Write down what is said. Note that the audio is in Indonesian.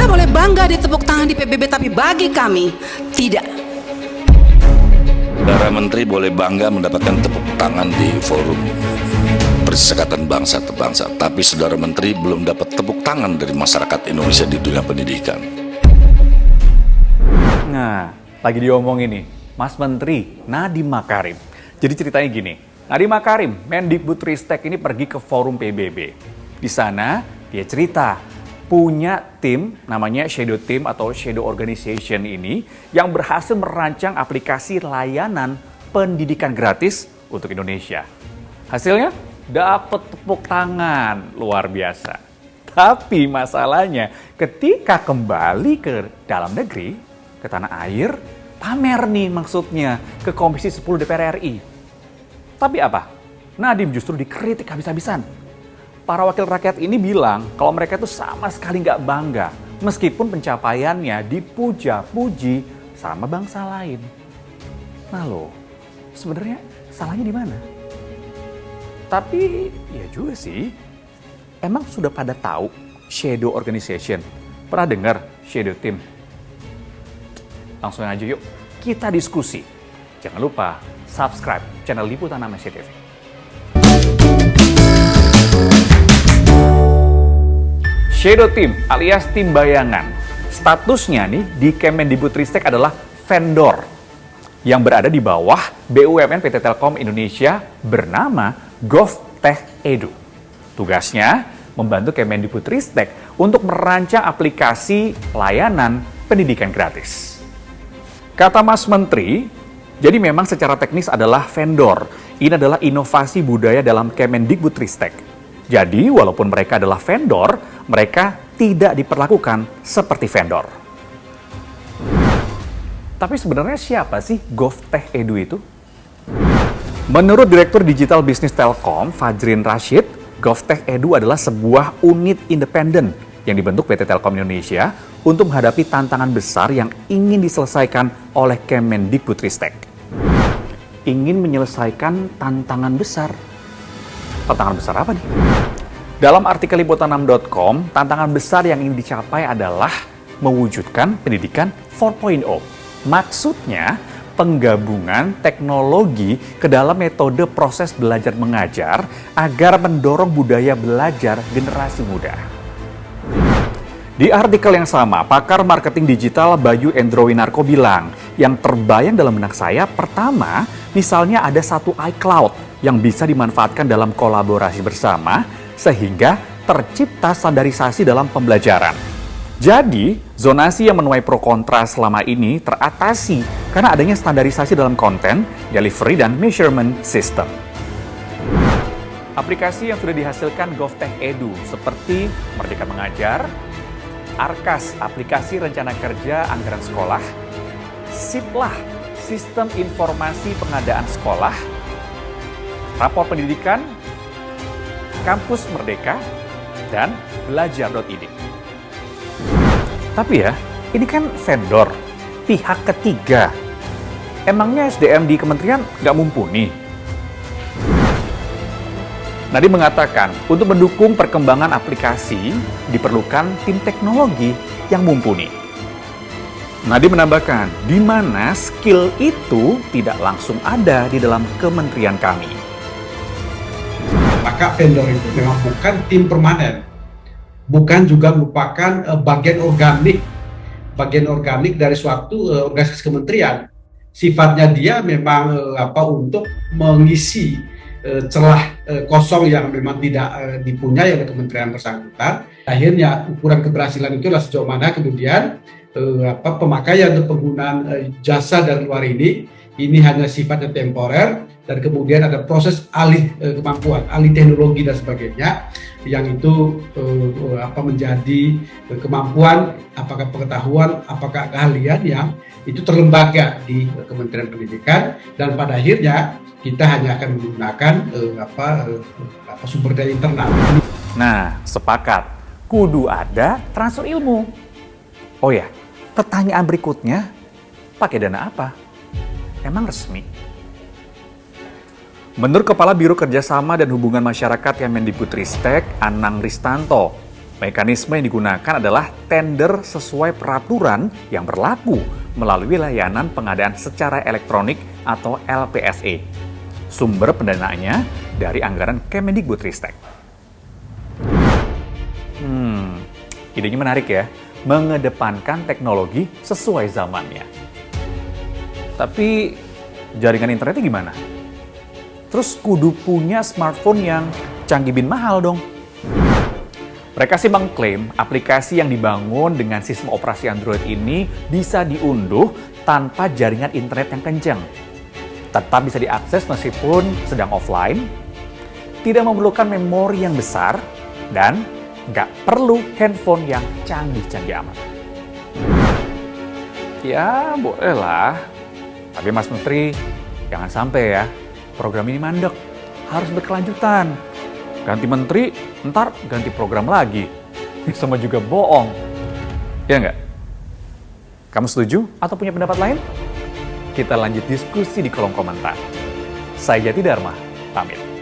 boleh bangga ditepuk tangan di PBB, tapi bagi kami tidak. Saudara Menteri boleh bangga mendapatkan tepuk tangan di forum Perserikatan Bangsa Bangsa, tapi Saudara Menteri belum dapat tepuk tangan dari masyarakat Indonesia di dunia pendidikan. Nah, lagi diomongin nih, Mas Menteri Nadiem Makarim. Jadi ceritanya gini, Nadiem Makarim, Mendikbudristek ini pergi ke forum PBB. Di sana dia cerita punya tim namanya Shadow Team atau Shadow Organization ini yang berhasil merancang aplikasi layanan pendidikan gratis untuk Indonesia. Hasilnya dapat tepuk tangan luar biasa. Tapi masalahnya ketika kembali ke dalam negeri, ke tanah air, pamer nih maksudnya ke Komisi 10 DPR RI. Tapi apa? Nadiem justru dikritik habis-habisan. Para wakil rakyat ini bilang kalau mereka itu sama sekali nggak bangga meskipun pencapaiannya dipuja-puji sama bangsa lain. Nah loh, sebenarnya salahnya di mana? Tapi ya juga sih, emang sudah pada tahu Shadow Organization? Pernah dengar Shadow Team? Langsung aja yuk, kita diskusi. Jangan lupa subscribe channel Liputan Amnesty TV. Shadow Team alias tim bayangan. Statusnya nih di Kemendikbudristek adalah vendor yang berada di bawah BUMN PT Telkom Indonesia bernama GovTech Edu. Tugasnya membantu Kemendikbudristek untuk merancang aplikasi layanan pendidikan gratis. Kata Mas Menteri, jadi memang secara teknis adalah vendor. Ini adalah inovasi budaya dalam Kemendikbudristek. Jadi walaupun mereka adalah vendor, mereka tidak diperlakukan seperti vendor. Tapi sebenarnya siapa sih GovTech Edu itu? Menurut Direktur Digital Bisnis Telkom, Fajrin Rashid, GovTech Edu adalah sebuah unit independen yang dibentuk PT Telkom Indonesia untuk menghadapi tantangan besar yang ingin diselesaikan oleh Kemendikbudristek. Ingin menyelesaikan tantangan besar. Tantangan besar apa nih? Dalam artikel liputan6.com, tantangan besar yang ingin dicapai adalah mewujudkan pendidikan 4.0. Maksudnya, penggabungan teknologi ke dalam metode proses belajar mengajar agar mendorong budaya belajar generasi muda. Di artikel yang sama, pakar marketing digital Bayu Endrowinarko bilang, yang terbayang dalam benak saya pertama, misalnya ada satu iCloud yang bisa dimanfaatkan dalam kolaborasi bersama sehingga tercipta standarisasi dalam pembelajaran. Jadi, zonasi yang menuai pro kontra selama ini teratasi karena adanya standarisasi dalam konten, delivery, dan measurement system. Aplikasi yang sudah dihasilkan GovTech Edu seperti Merdeka Mengajar, Arkas, aplikasi rencana kerja anggaran sekolah, Siplah, sistem informasi pengadaan sekolah, rapor pendidikan, Kampus Merdeka, dan Belajar.id. Tapi ya, ini kan vendor, pihak ketiga. Emangnya SDM di kementerian nggak mumpuni? Nadiem mengatakan, untuk mendukung perkembangan aplikasi, diperlukan tim teknologi yang mumpuni. Nadiem menambahkan, di mana skill itu tidak langsung ada di dalam kementerian kami. Maka vendor itu memang bukan tim permanen. Bukan juga merupakan bagian organik dari suatu organisasi kementerian. Sifatnya dia memang untuk mengisi celah kosong yang memang tidak dipunyai oleh kementerian bersangkutan. Akhirnya ukuran keberhasilan itu adalah sejauh mana kemudian pemakaian atau penggunaan jasa dari luar ini hanya sifatnya temporer, dan kemudian ada proses alih kemampuan, alih teknologi dan sebagainya, yang itu menjadi kemampuan, apakah pengetahuan, apakah keahlian yang itu terlembaga di Kementerian Pendidikan, dan pada akhirnya kita hanya akan menggunakan sumber daya internal. Nah, sepakat. Kudu ada transfer ilmu. Oh ya, pertanyaan berikutnya, pakai dana apa? Emang resmi? Menurut Kepala Biro Kerjasama dan Hubungan Masyarakat Kemendikbudristek, Anang Ristanto, Mekanisme yang digunakan adalah tender sesuai peraturan yang berlaku melalui layanan pengadaan secara elektronik atau LPSE. Sumber pendanaannya dari anggaran Kemendikbudristek. Idenya menarik ya, mengedepankan teknologi sesuai zamannya. Tapi jaringan internetnya gimana? Terus kudu punya smartphone yang canggih bin mahal dong. Mereka sih mengklaim aplikasi yang dibangun dengan sistem operasi Android ini bisa diunduh tanpa jaringan internet yang kencang. Tetap bisa diakses meskipun sedang offline, tidak memerlukan memori yang besar, dan nggak perlu handphone yang canggih-canggih amat. Ya, bolehlah. Tapi Mas Menteri, jangan sampai ya program ini mandek. Harus berkelanjutan. Ganti menteri, ntar ganti program lagi. Sama juga bohong. Ya nggak? Kamu setuju atau punya pendapat lain? Kita lanjut diskusi di kolom komentar. Saya Jati Dharma, pamit.